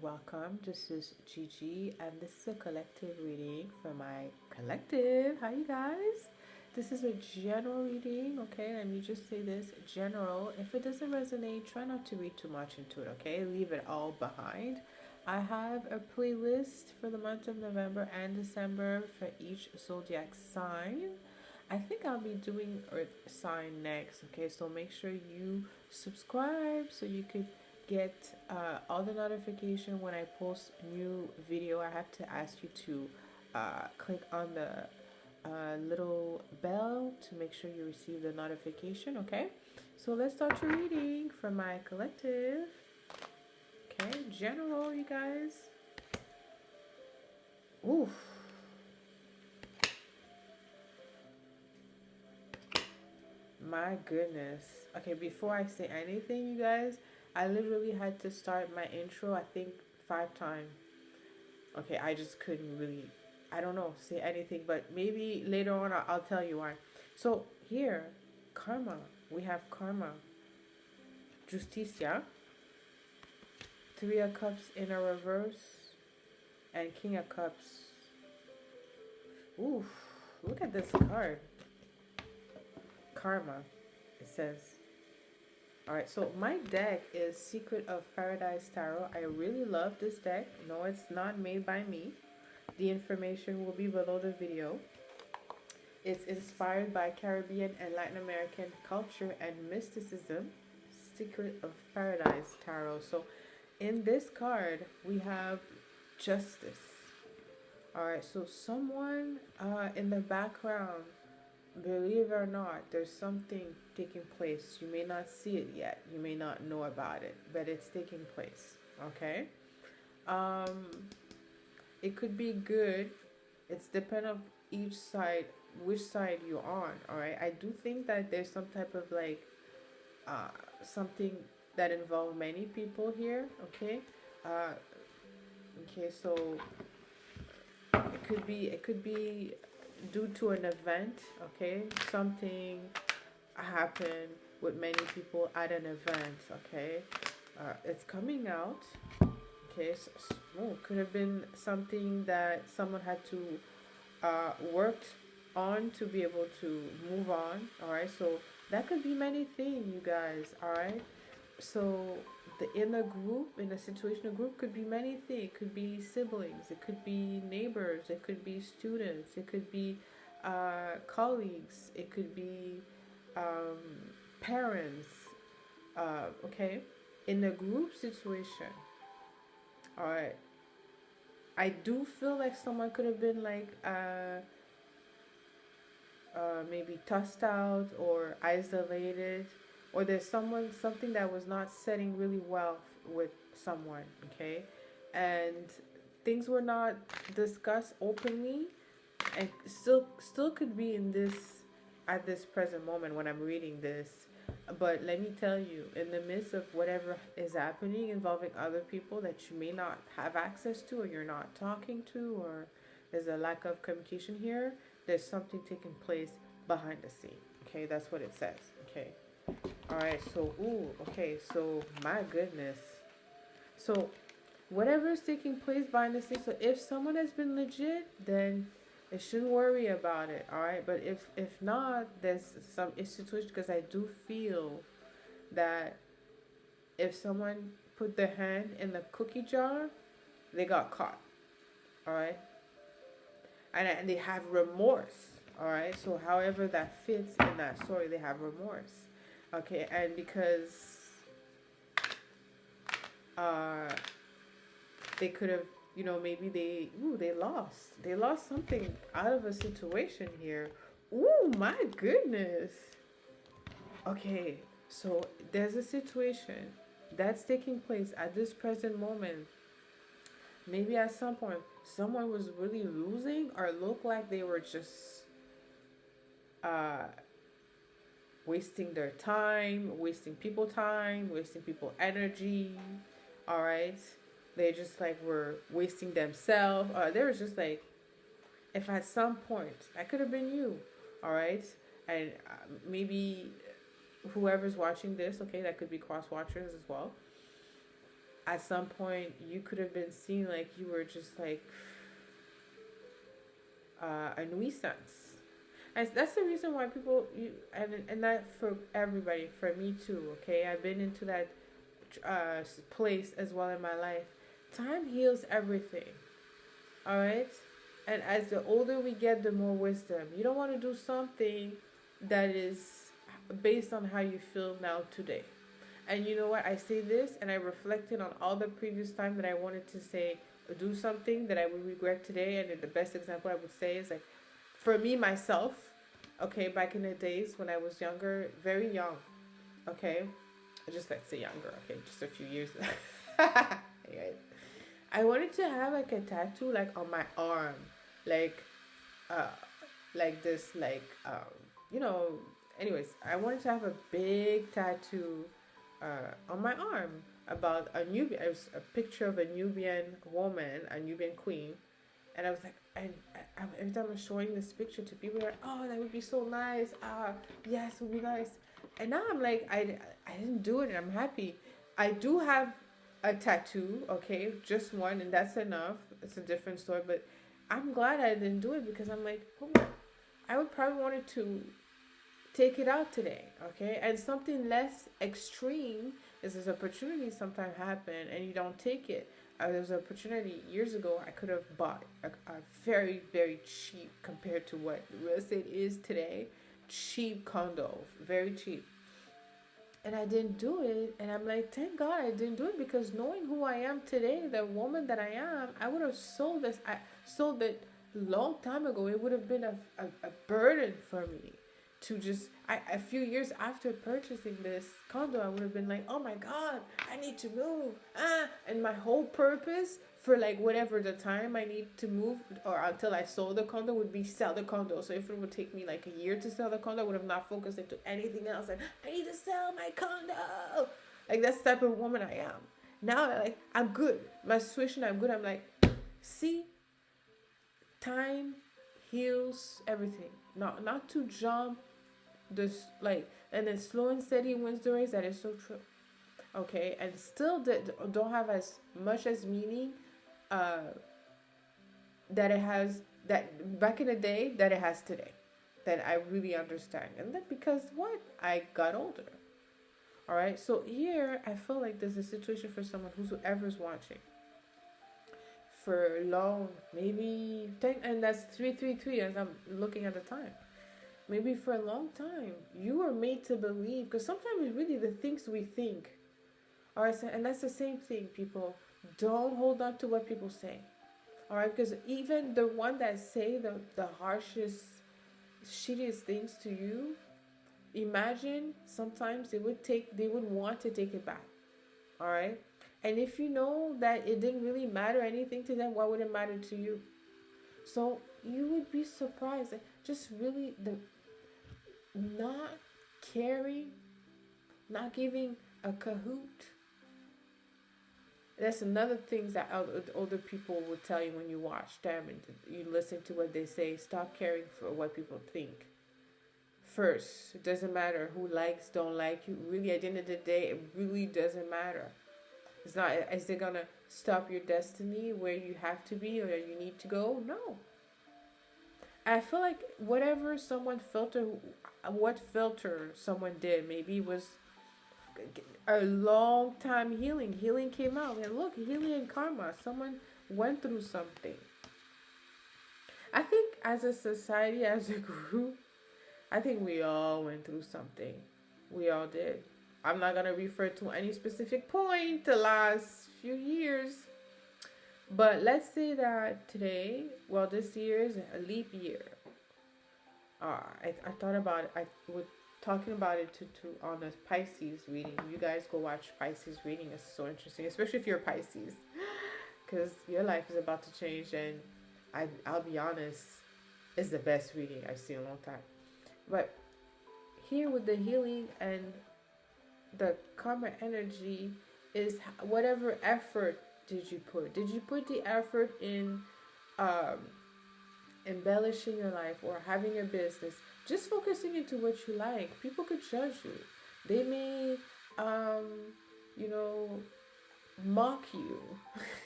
welcome. This is Gigi, and this is a collective reading for my collective. Hi, you guys. This is a general reading, okay? Let me just say this general. If it doesn't resonate, try not to read too much into it, okay? Leave it all behind. I have a playlist for the month of November and December for each zodiac sign. I think I'll be doing Earth sign next, okay? So make sure you subscribe so you could get all the notification when I post new video. I have to ask you to click on the little bell to make sure you receive the notification, okay? So let's start your reading for my collective. Okay, general, you guys. Oof. My goodness. Okay, before I say anything, you guys, I literally had to start my intro, I think, 5 times. Okay, I just couldn't really, I don't know, say anything, but maybe later on I'll tell you why. So here, karma. We have karma. Justicia. 3 of Cups in a reverse. And King of Cups. Oof, look at this card. Karma, it says. Alright, so my deck is Secret of Paradise Tarot. I really love this deck. No, it's not made by me. The information will be below the video. It's inspired by Caribbean and Latin American culture and mysticism. Secret of Paradise Tarot. So in this card, we have justice. Alright, so someone in the background, believe it or not, there's something taking place. You may not see it yet. You may not know about it, but it's taking place. Okay? It could be good. It's depend of each side, which side you're on. Alright? I do think that there's some type of like something that involves many people here. Okay? Okay, so it could be due to an event, okay? Something happened with many people at an event, okay? It's coming out, okay? Could have been something that someone had to work on to be able to move on, all right? So that could be many things, you guys, all right? So in a group, in a situational group, could be many things. It could be siblings, it could be neighbors, it could be students, it could be colleagues, it could be parents, okay? In a group situation, all right, I do feel like someone could have been like maybe tossed out or isolated, or there's something that was not setting really well with someone, okay? And things were not discussed openly, and still could be in this at this present moment when I'm reading this. But let me tell you, in the midst of whatever is happening involving other people that you may not have access to, or you're not talking to, or there's a lack of communication here, there's something taking place behind the scene. Okay, that's what it says. Okay. Alright, so, okay, so, my goodness. So, whatever is taking place behind the scenes, so if someone has been legit, then they shouldn't worry about it, alright? But if not, there's some situation, because I do feel that if someone put their hand in the cookie jar, they got caught, alright? And they have remorse, alright? So, however that fits in that story, they have remorse. Okay, and because they could have, you know, maybe they lost something out of a situation here. Ooh, my goodness. Okay, so there's a situation that's taking place at this present moment. Maybe at some point someone was really losing, or looked like they were just wasting their time, wasting people energy, all right? They just like were wasting themselves. They was just like, if at some point, that could have been you, all right? And maybe whoever's watching this, okay, that could be cross watchers as well. at some point you could have been seen like you were just like a nuisance. And that's the reason why people and that for everybody, for me too. Okay, I've been into that place as well in my life. Time heals everything. All right, and as the older we get, the more wisdom. You don't want to do something that is based on how you feel now today. And you know what? I say this and I reflected on all the previous time that I wanted to say, do something that I would regret today. And the best example I would say is like, for me, myself, okay, back in the days when I was younger, very young, okay, just let's say younger, okay, just a few years. Anyway, I wanted to have like a tattoo like on my arm, like, this, like, you know, anyways, I wanted to have a big tattoo on my arm about a Nubian. It was a picture of a Nubian woman, a Nubian queen, and I was like, every time I'm showing this picture to people, they're like, oh, that would be so nice. Yes, it would be nice. And now I'm like, I didn't do it, and I'm happy. I do have a tattoo, okay, just one, and that's enough. It's a different story, but I'm glad I didn't do it because I'm like, oh, I would probably wanted to take it out today, okay? And something less extreme is this opportunity sometimes happen and you don't take it. There was an opportunity years ago. I could have bought a very, very cheap compared to what real estate is today. Cheap condo, very cheap. And I didn't do it. And I'm like, thank God I didn't do it, because knowing who I am today, the woman that I am, I would have sold this. I sold it long time ago. It would have been a burden for me to just, a few years after purchasing this condo, I would have been like, oh my God, I need to move. And my whole purpose for like whatever the time I need to move or until I sold the condo would be sell the condo. So if it would take me like a year to sell the condo, I would have not focused into anything else. Like, I need to sell my condo. Like, that's the type of woman I am. Now, like, I'm good. My situation, I'm good. I'm like, see, time heals everything. Not to jump this, like, and then slow and steady wins the race. That is so true. Okay, and still don't have as much as meaning that it has, that back in the day, that it has today, that I really understand. And that because what, I got older. All right, so here I feel like there's a situation for someone whoever's watching for long, maybe 10, and that's 333 as I'm looking at the time. Maybe for a long time, you were made to believe, because sometimes it's really the things we think. All right, and that's the same thing, people. Don't hold on to what people say. All right, because even the one that say the harshest, shittiest things to you, imagine sometimes they would want to take it back. All right, and if you know that it didn't really matter anything to them, why would it matter to you? So you would be surprised. Just really not caring, not giving a cahoot. That's another thing that older people will tell you when you watch them and you listen to what they say. Stop caring for what people think. First, it doesn't matter who likes, don't like you. Really, at the end of the day, it really doesn't matter. It's not, is it gonna stop your destiny where you have to be or you need to go? No. I feel like whatever someone what filter someone did, maybe it was a long time healing. Healing came out. And look, healing and karma. Someone went through something. I think as a society, as a group, I think we all went through something. We all did. I'm not going to refer to any specific point the last few years. But let's say that today, well, this year is a leap year. I thought about it. I was talking about it to on a Pisces reading. You guys go watch Pisces reading. It's so interesting, especially if you're Pisces, because your life is about to change. And I'll be honest, it's the best reading I've seen in a long time. But here with the healing and the karma energy is whatever effort did you put? Did you put the effort in embellishing your life or having a business? Just focusing into what you like. People could judge you. They may, mock you.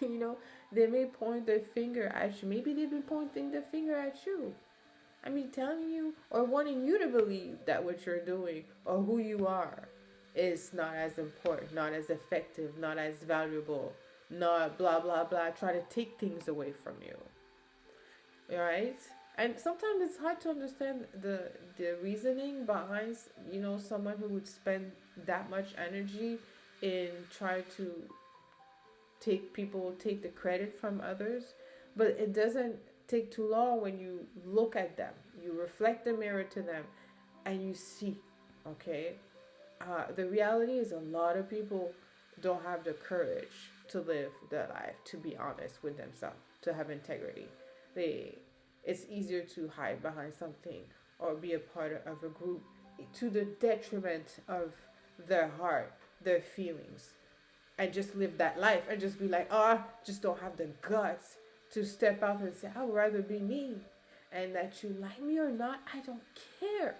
You know, they may point their finger at you. Maybe they've been pointing their finger at you. I mean, telling you or wanting you to believe that what you're doing or who you are is not as important, not as effective, not as valuable, not blah, blah, blah. Try to take things away from you. All right? And sometimes it's hard to understand the reasoning behind, someone who would spend that much energy in trying to take the credit from others. But it doesn't take too long when you look at them. You reflect the mirror to them and you see, okay? The reality is a lot of people don't have the courage to live their life, to be honest with themselves, to have integrity. It's easier to hide behind something or be a part of a group to the detriment of their heart, their feelings, and just live that life and just be like, just don't have the guts to step out and say, I would rather be me. And that you like me or not, I don't care.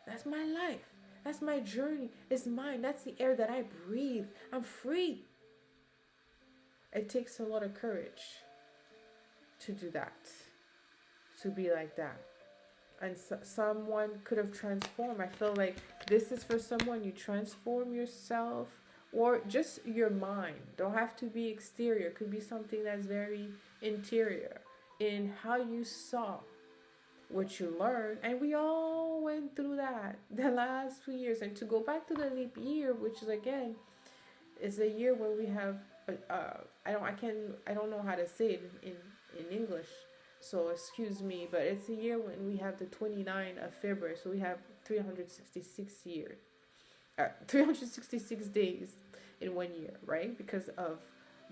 That's my life. That's my journey. It's mine. That's the air that I breathe. I'm free. It takes a lot of courage to do that, to be like that. And someone could have transformed. I feel like this is for someone. You transform yourself or just your mind. Don't have to be exterior. It could be something that's very interior in how you saw what you learned. And we all went through that the last 2 years. And to go back to the leap year, which is again, it's a year when we have I don't know how to say it in English, so excuse me, but it's a year when we have the 29th of February, so we have 366 days in 1 year, right? Because of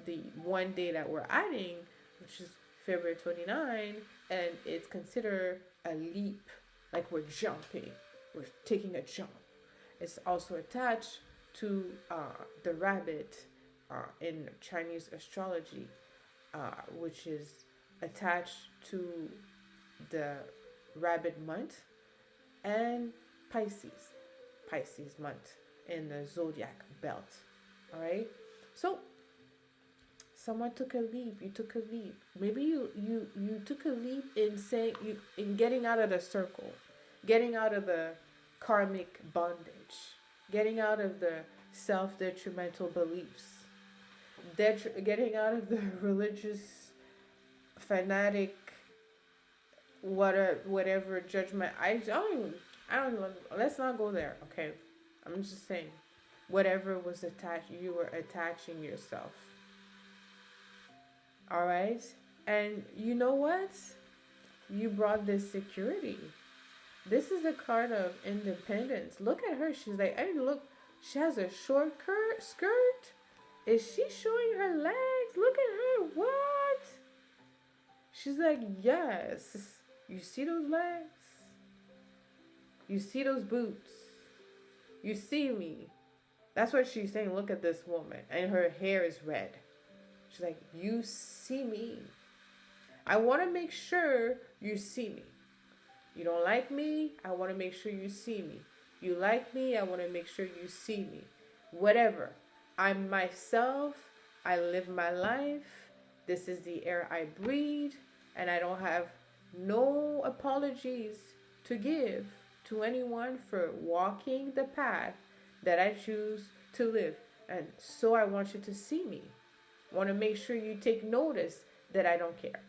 the one day that we're adding, which is February 29, and it's considered a leap, like we're jumping, we're taking a jump. It's also attached to the rabbit in Chinese astrology, which is attached to the rabbit month and Pisces month in the Zodiac belt. All right, so someone took a leap. You took a leap. Maybe you took a leap in getting out of the circle, getting out of the karmic bondage, getting out of the self-detrimental beliefs, getting out of the religious fanatic whatever judgment. I don't let's not go there, okay? I'm just saying, whatever was attached, you were attaching yourself. All right? And you know what? You brought this security. This is a card of independence. Look at her. She's like, hey, look, she has a short skirt. Is she showing her legs? Look at her. What? She's like, yes. You see those legs? You see those boots? You see me? That's what she's saying. Look at this woman. And her hair is red. She's like, you see me? I want to make sure you see me. You don't like me? I want to make sure you see me. You like me? I want to make sure you see me. Whatever. I'm myself. I live my life. This is the air I breathe. And I don't have no apologies to give to anyone for walking the path that I choose to live. And so I want you to see me. I want to make sure you take notice that I don't care.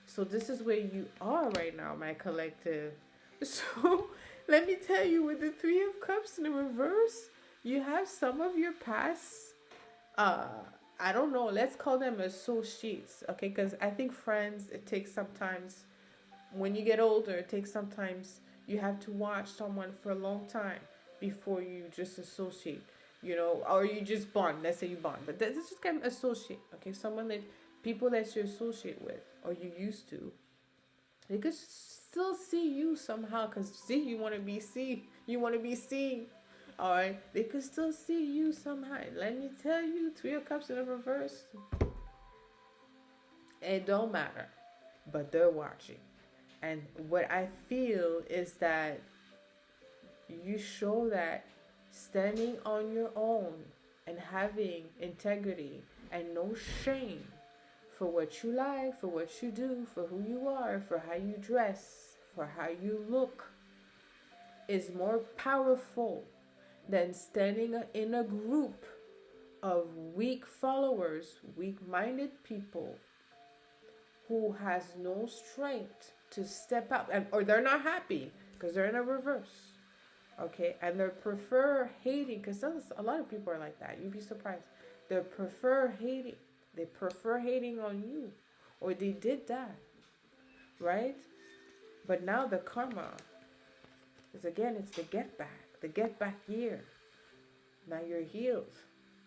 So this is where you are right now, my collective. So let me tell you, with the Three of Cups in the reverse, you have some of your past, I don't know, let's call them associates, okay? Because I think friends, it takes sometimes, when you get older, it takes sometimes, you have to watch someone for a long time before you just associate, or you just bond. Let's say you bond. But this is just kind of associate, okay? People that you associate with, or you used to, they could still see you somehow, because you want to be seen. All right, they could still see you somehow. Let me tell you, Three of Cups in the reverse, it don't matter, but they're watching. And what I feel is that you show that standing on your own and having integrity and no shame for what you like, for what you do, for who you are, for how you dress, for how you look, is more powerful than standing in a group of weak followers, weak-minded people who has no strength to step up, or they're not happy because they're in a reverse. Okay, and they prefer hating, because a lot of people are like that. You'd be surprised. They prefer hating. They prefer hating on you, or they did that, right? But now the karma is, again, it's the get back year. Now you're healed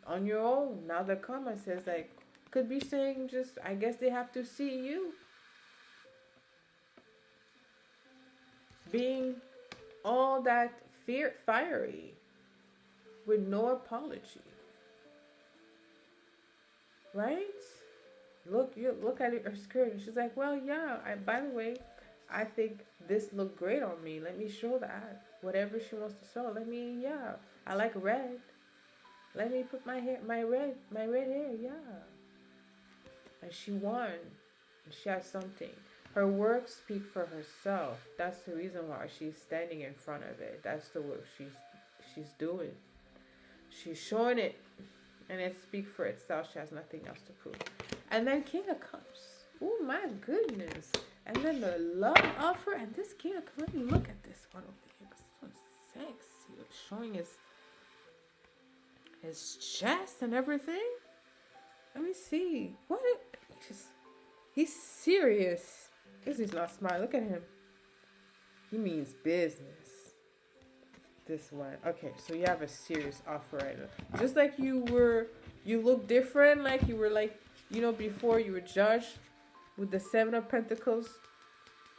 on your own. Now the karma says, like, could be saying, just, I guess they have to see you being all that fiery with no apology, right? Look at her skirt, and she's like, well, yeah, by the way, I think this looked great on me. Let me show that. Whatever she wants to show. I like red. Let me put my red hair, yeah. And she won. And she has something. Her works speak for herself. That's the reason why she's standing in front of it. That's the work she's doing. She's showing it, and it speaks for itself. She has nothing else to prove. And then King of Cups. Oh my goodness. And then the love offer, and this King of Cups. Let me look at this one over here. It's so sexy. It's showing his chest and everything. Let me see. What? He's serious. Because he's not smart. Look at him. He means business. This one. Okay, so you have a serious offer right now. Just like you look different. Like you were like, before you were judged with the 7 of Pentacles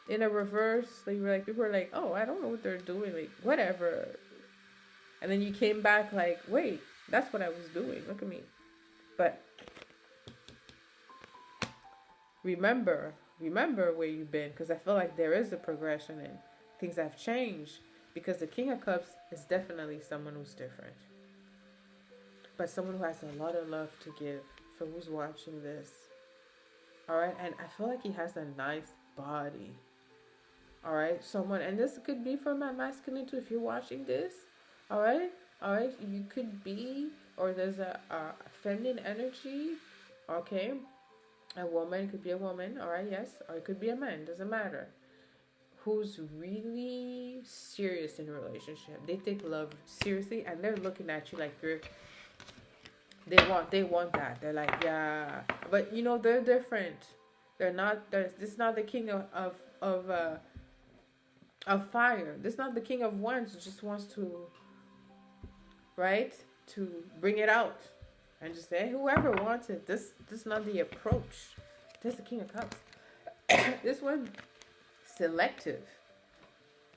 in a reverse. Like people were like, oh, I don't know what they're doing. Like, whatever. And then you came back like, wait, that's what I was doing. Look at me. But remember where you've been, because I feel like there is a progression and things have changed, because the King of Cups is definitely someone who's different, but someone who has a lot of love to give for who's watching this. All right, and I feel like he has a nice body. All right, someone, and this could be for my masculine too, if you're watching this. All right, you could be, or there's a feminine energy. Okay, a woman, it could be a woman, all right, yes, or it could be a man, doesn't matter, who's really serious in a relationship. They take love seriously, and they're looking at you like they want that. They're like, yeah, but they're different. This is not the king of fire. This is not the king of wands who just wants to, right, to bring it out and just say, whoever wants it. This is not the approach. This is the King of Cups. This one, selective.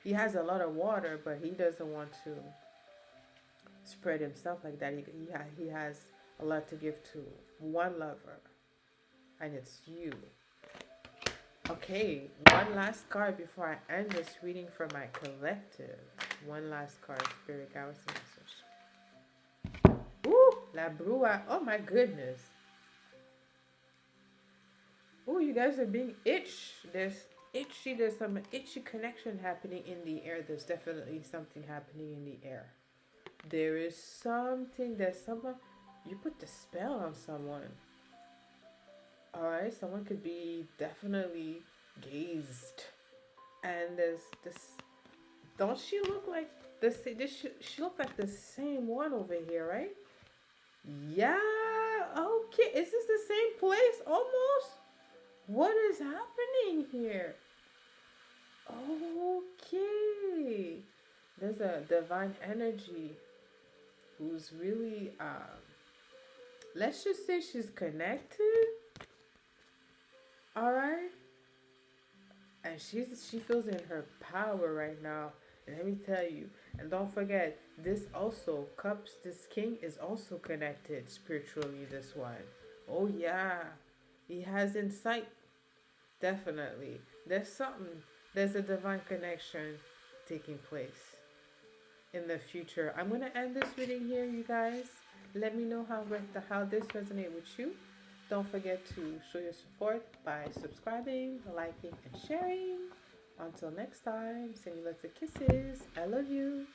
He has a lot of water, but he doesn't want to spread himself like that. He has a lot to give to one lover, and it's you. Okay, one last card before I end this reading for my collective. One last card, Spirit Guides and message. Ooh, La Brua. Oh my goodness. Ooh, you guys are being itched. There's some itchy connection happening in the air. There's definitely something happening in the air. There is something that you put the spell on someone. Alright, someone could be definitely gazed. And there's this, don't she look like this? She look like the same one over here, right? Yeah, okay. Is this the same place almost? What is happening here? Okay. There's a divine energy who's really, let's just say she's connected. All right. And she feels in her power right now. And let me tell you, and don't forget, this also, Cups, this king is also connected spiritually, this one. Oh yeah. He has insight. Definitely. There's a divine connection taking place. in the future. I'm going to end this reading here, you guys. Let me know how this resonates with you. Don't forget to show your support by subscribing, liking, and sharing. Until next time, sending lots of kisses. I love you.